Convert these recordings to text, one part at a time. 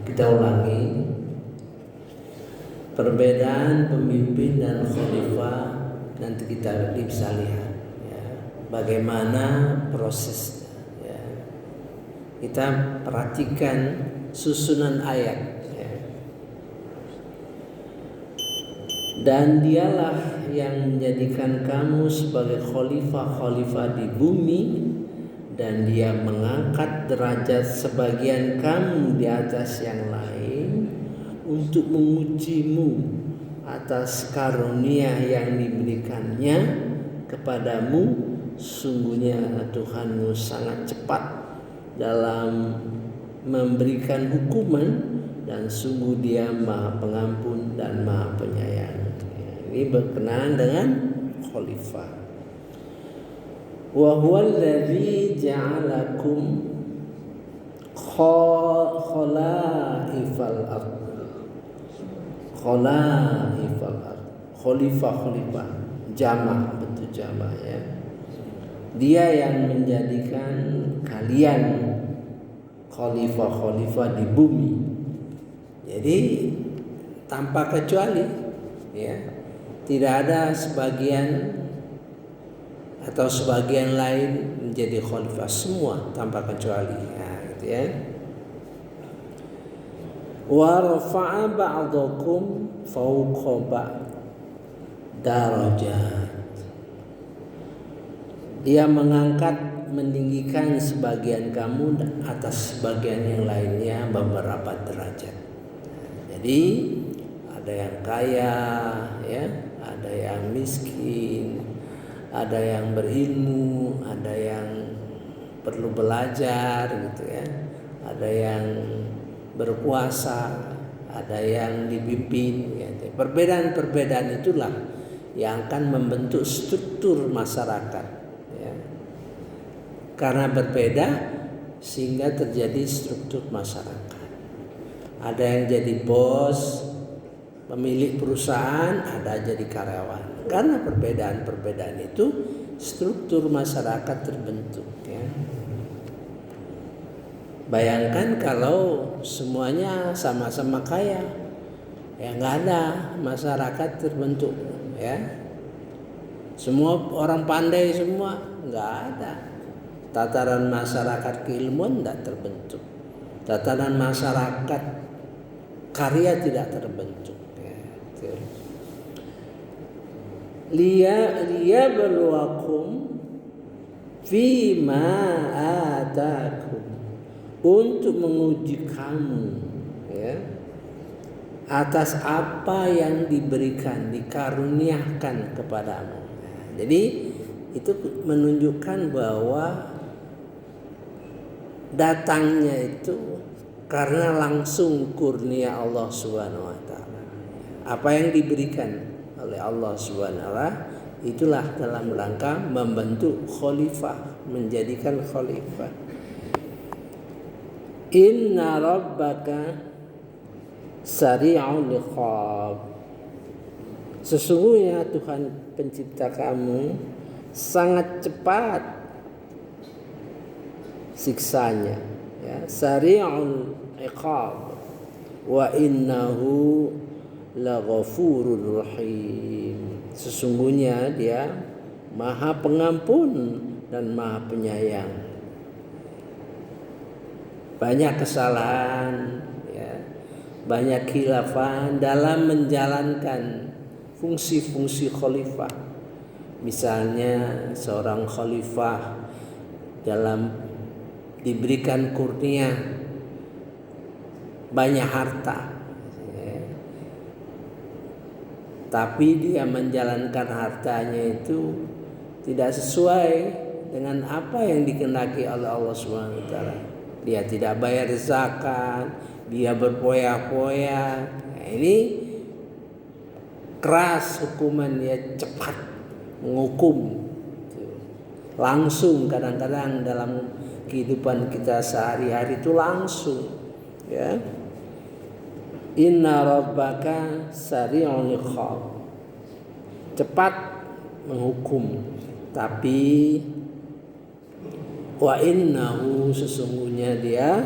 Kita ulangi perbedaan pemimpin dan khalifah. Nanti kita bisa lihat ya, bagaimana prosesnya ya. Kita perhatikan susunan ayat ya. Dan dialah yang menjadikan kamu sebagai khalifah-khalifah di bumi, dan dia mengangkat derajat sebagian kamu di atas yang lain untuk mengujimu atas karunia yang diberikannya kepadamu. Sungguhnya Tuhanmu sangat cepat dalam memberikan hukuman, dan sungguh dia Maha Pengampun dan Maha Penyayang. Ini berkenaan dengan khalifah. Wa huwal ladzi ja'alakum khalaifal ardh. Khalifah jamak, bentuk jamak ya. Dia yang menjadikan kalian khalifah di bumi. Jadi tanpa kecuali ya, tidak ada sebagian atau sebagian lain menjadi khalifah, semua tanpa kecuali ya, gitu ya. Wa rafa'a ba'dakum fawqa ba'd darajat. Dia mengangkat, meninggikan sebagian kamu atas sebagian yang lainnya beberapa derajat. Jadi ada yang kaya ya, ada yang miskin, ada yang berilmu, ada yang perlu belajar gitu ya, ada yang berpuasa, ada yang dipimpin ya. Perbedaan-perbedaan itulah yang akan membentuk struktur masyarakat ya. Karena berbeda sehingga terjadi struktur masyarakat. Ada yang jadi bos, pemilik perusahaan, ada jadi karyawan. Karena perbedaan-perbedaan itu struktur masyarakat terbentuk ya. Bayangkan kalau semuanya sama-sama kaya, ya nggak ada masyarakat terbentuk ya. Semua orang pandai semua, nggak ada. Tataran masyarakat keilmuan tidak terbentuk. Tataran masyarakat karya tidak terbentuk ya. Liyabluwakum fima atakum, untuk menguji kamu ya, atas apa yang diberikan, dikaruniakan kepadamu. Jadi itu menunjukkan bahwa datangnya itu karena langsung kurnia Allah Subhanahu wa taala. Apa yang diberikan oleh Allah Subhanahu wa taala itulah dalam rangka membentuk khalifah, menjadikan khalifah. Inna rabbaka sari'ul iqab. Sesungguhnya Tuhan pencipta kamu sangat cepat siksanya ya. Sari'ul iqab wa innahu laghafurur rahim. Sesungguhnya dia Maha Pengampun dan Maha Penyayang. Banyak kesalahan ya, banyak khilafan dalam menjalankan fungsi-fungsi khalifah. Misalnya seorang khalifah dalam diberikan kurnia banyak harta ya, tapi dia menjalankan hartanya itu tidak sesuai dengan apa yang dikehendaki oleh Allah Subhanahu wa taala. Dia tidak bayar zakat, dia berpoya-poya. Nah, ini keras hukuman, dia cepat menghukum. Langsung, kadang-kadang dalam kehidupan kita sehari-hari itu langsung ya. Inna rabbaka sari'ul iqab, cepat menghukum. Tapi wa innahu, sesungguhnya dia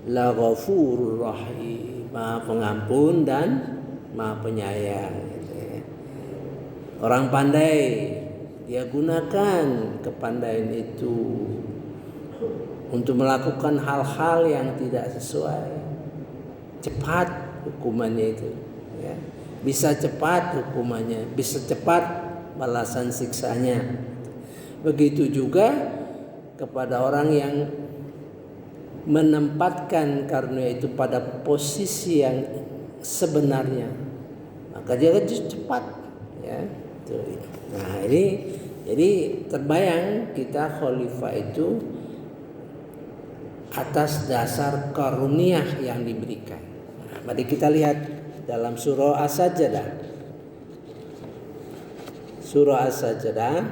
la ghafurur rahim, Maha Pengampun dan Maha Penyayang gitu ya. Orang pandai dia gunakan kepandaian itu untuk melakukan hal-hal yang tidak sesuai. Cepat hukumannya itu ya. Bisa cepat hukumannya, bisa cepat balasan siksanya. Begitu juga kepada orang yang menempatkan karunia itu pada posisi yang sebenarnya, maka dia cepat ya. Nah ini jadi terbayang kita khalifah itu atas dasar karunia yang diberikan. Nah, mari kita lihat dalam surah As-Sajdah. Surah As-Sajdah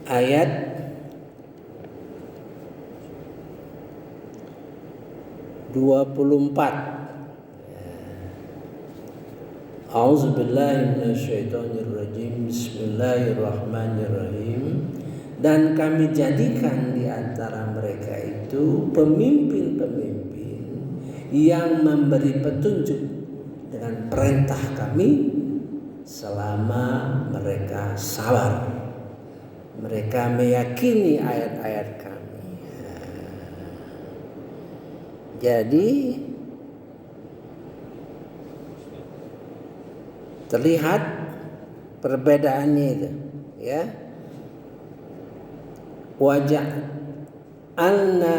ayat 24. A'udzubillahi minasyaitonirrajim. Bismillahirrahmanirrahim. Dan kami jadikan di antara mereka itu pemimpin-pemimpin yang memberi petunjuk dengan perintah kami selama mereka sabar. Mereka meyakini ayat-ayat kami. Jadi terlihat perbedaannya itu ya. Waja'alna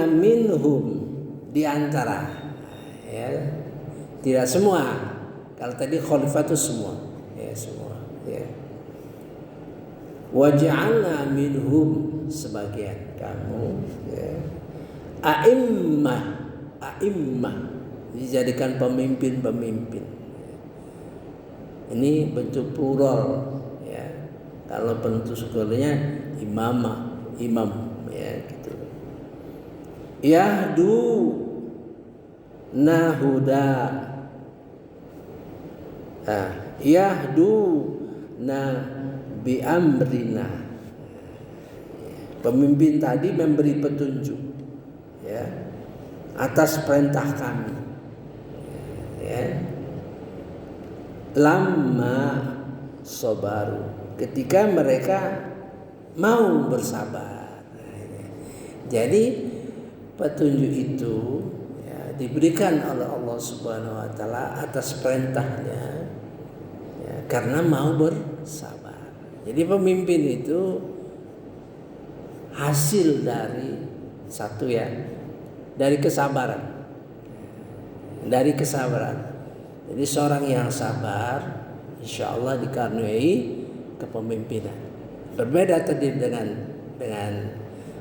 minhum, di antara ya. Tidak semua. Kalau tadi khalifah itu semua ya, semua ya. Waja'alna minhum, sebagian kamu ya. A'immah dijadikan pemimpin-pemimpin. Ini bentuk plural ya. Kalau bentuk singularnya imam ya gitu. Yahdu nahuda. Yahdu na bi amrina. Pemimpin tadi memberi petunjuk ya atas perintah kami ya. Lama sabaru, ketika mereka mau bersabar. Jadi petunjuk itu ya, diberikan oleh Allah Subhanahu Wa Taala atas perintahnya ya, karena mau bersabar. Jadi pemimpin itu hasil dari satu ya, dari kesabaran. Dari kesabaran. Jadi seorang yang sabar, insya Allah dikaruniai kepemimpinan. Berbeda tadi dengan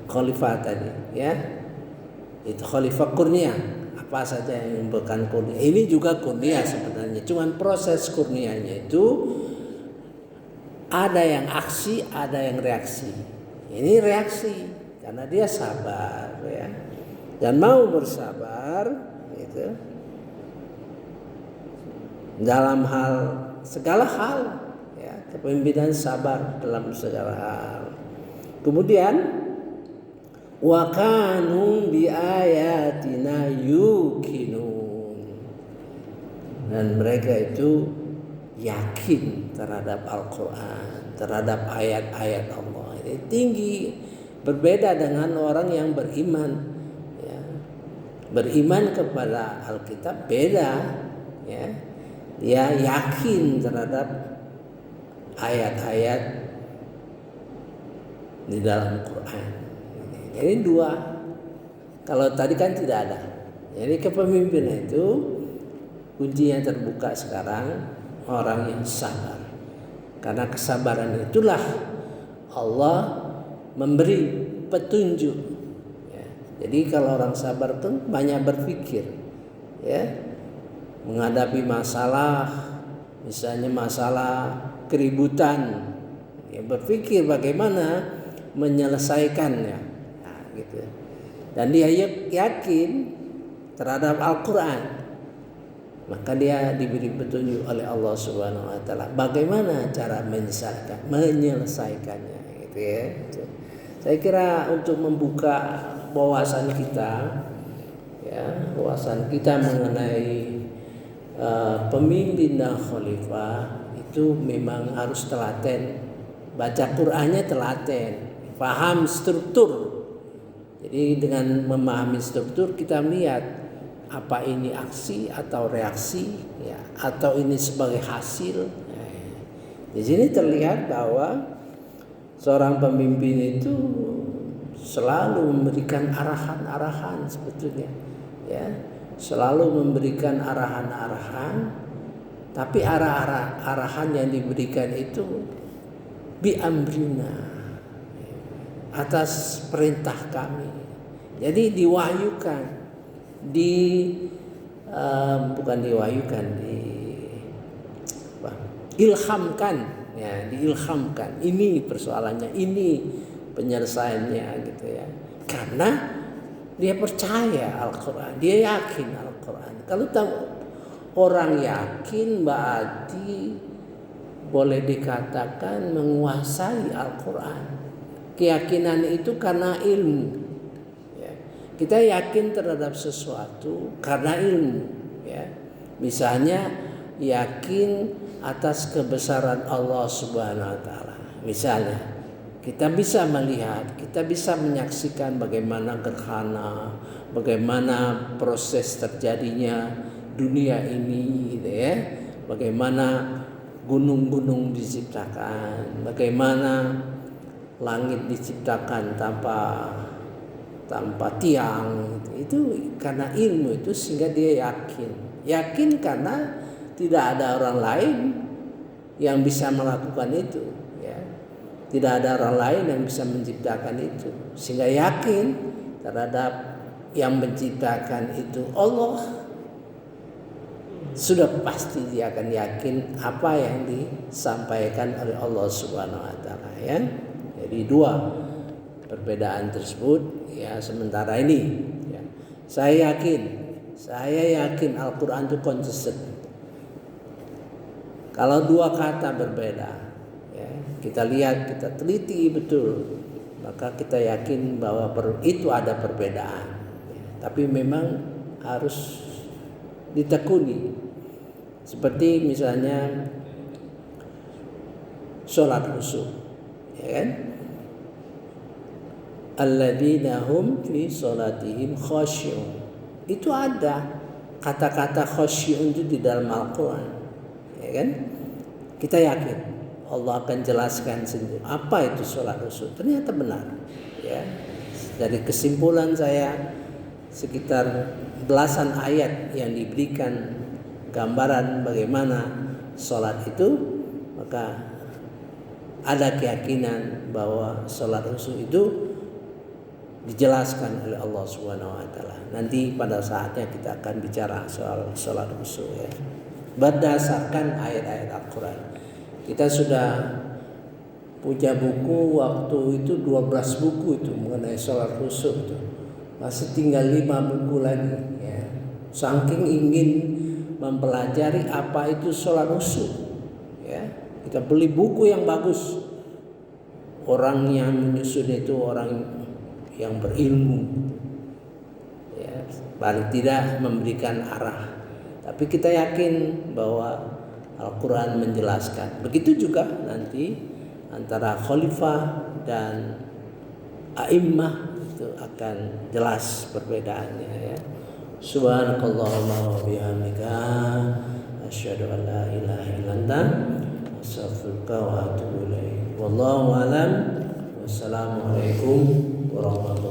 khalifah tadi, ya. Itu khalifah kurnia. Apa saja yang memberikan kurnia. Ini juga kurnia sebenarnya. Cuman proses kurnianya itu ada yang aksi, ada yang reaksi. Ini reaksi karena dia sabar, ya, dan mau bersabar, gitu. Dalam segala hal ya, kepemimpinan sabar dalam segala hal. Kemudian wa kanu bi ayatina yuqinun, dan mereka itu yakin terhadap Al-Qur'an, terhadap ayat-ayat Allah. Ini tinggi, berbeda dengan orang yang beriman ya. Beriman kepada Alkitab beda ya. Dia yakin terhadap ayat-ayat di dalam Quran. Ini dua. Kalau tadi kan tidak ada. Jadi kepemimpinan itu kuncinya terbuka sekarang orang yang sabar. Karena kesabaran itulah Allah memberi petunjuk. Ya. Jadi kalau orang sabar itu banyak berpikir, ya. Menghadapi masalah, misalnya masalah keributan, ya, berpikir bagaimana menyelesaikannya, nah, gitu. Dan dia yakin terhadap Al-Quran, maka dia diberi petunjuk oleh Allah Subhanahu Wa Taala bagaimana cara menyelesaikannya, gitu ya. Saya kira untuk membuka wawasan kita, ya, wawasan kita mengenai pemimpin dan khalifah itu memang harus telaten, baca Qur'annya telaten, paham struktur. Jadi dengan memahami struktur kita melihat apa ini aksi atau reaksi, ya, atau ini sebagai hasil. Di sini terlihat bahwa seorang pemimpin itu selalu memberikan arahan-arahan sebetulnya, ya, selalu memberikan arahan-arahan, tapi arahan yang diberikan itu bi amrina, atas perintah kami. Jadi diwahyukan, bukan diwahyukan, ilhamkan, ya, diilhamkan. Ini persoalannya, ini penyelesaiannya, gitu ya. Karena dia percaya Al-Quran, dia yakin Al-Quran. Kalau orang yakin berarti boleh dikatakan menguasai Al-Quran. Keyakinan itu karena ilmu. Ya. Kita yakin terhadap sesuatu karena ilmu. Ya. Misalnya yakin atas kebesaran Allah Subhanahu Wa Taala. Misalnya kita bisa melihat, kita bisa menyaksikan bagaimana gerhana, bagaimana proses terjadinya dunia ini, gitu ya. Bagaimana gunung-gunung diciptakan, bagaimana langit diciptakan tanpa tiang. Itu karena ilmu itu, sehingga dia yakin karena tidak ada orang lain yang bisa melakukan itu, ya. Tidak ada orang lain yang bisa menciptakan itu, sehingga yakin terhadap yang menciptakan itu Allah. Sudah pasti dia akan yakin apa yang disampaikan oleh Allah Subhanahu Wa Taala, ya. Jadi dua perbedaan tersebut, ya, sementara ini, ya, saya yakin Al-Quran itu konsisten. Kalau dua kata berbeda, ya, kita lihat, kita teliti betul, maka kita yakin bahwa itu ada perbedaan, ya. Tapi memang harus ditekuni. Seperti misalnya sholat khusyuk, ya kan? Alladzina hum fi sholatihim khashi'un. Itu ada kata-kata khashi'un itu di dalam Al-Quran, ya kan? Kita yakin Allah akan jelaskan sendiri apa itu sholat khusyuk. Ternyata benar, ya. Dari kesimpulan saya, sekitar belasan ayat yang diberikan gambaran bagaimana sholat itu, maka ada keyakinan bahwa sholat khusyuk itu dijelaskan oleh Allah Subhanahu Wa Taala. Nanti pada saatnya kita akan bicara soal sholat khusyuk, ya, berdasarkan ayat-ayat Al-Quran. Kita sudah punya buku waktu itu 12 buku itu mengenai sholat khusyuk itu. Masih tinggal 5 buku lagi, ya. Saking ingin mempelajari apa itu sholat khusyuk, ya, kita beli buku yang bagus. Orang yang menyusun itu orang yang berilmu, ya, paling tidak memberikan arah. Tapi kita yakin bahwa Al-Quran menjelaskan. Begitu juga nanti antara khalifah dan a'immah itu akan jelas perbedaannya, ya. Subhanakallahumma wa bihamdika asyhadu an la ilaha illa anta astaghfiruka wa atubu ilaik. Wallahu a'lam. Wassalamualaikum warahmatullahi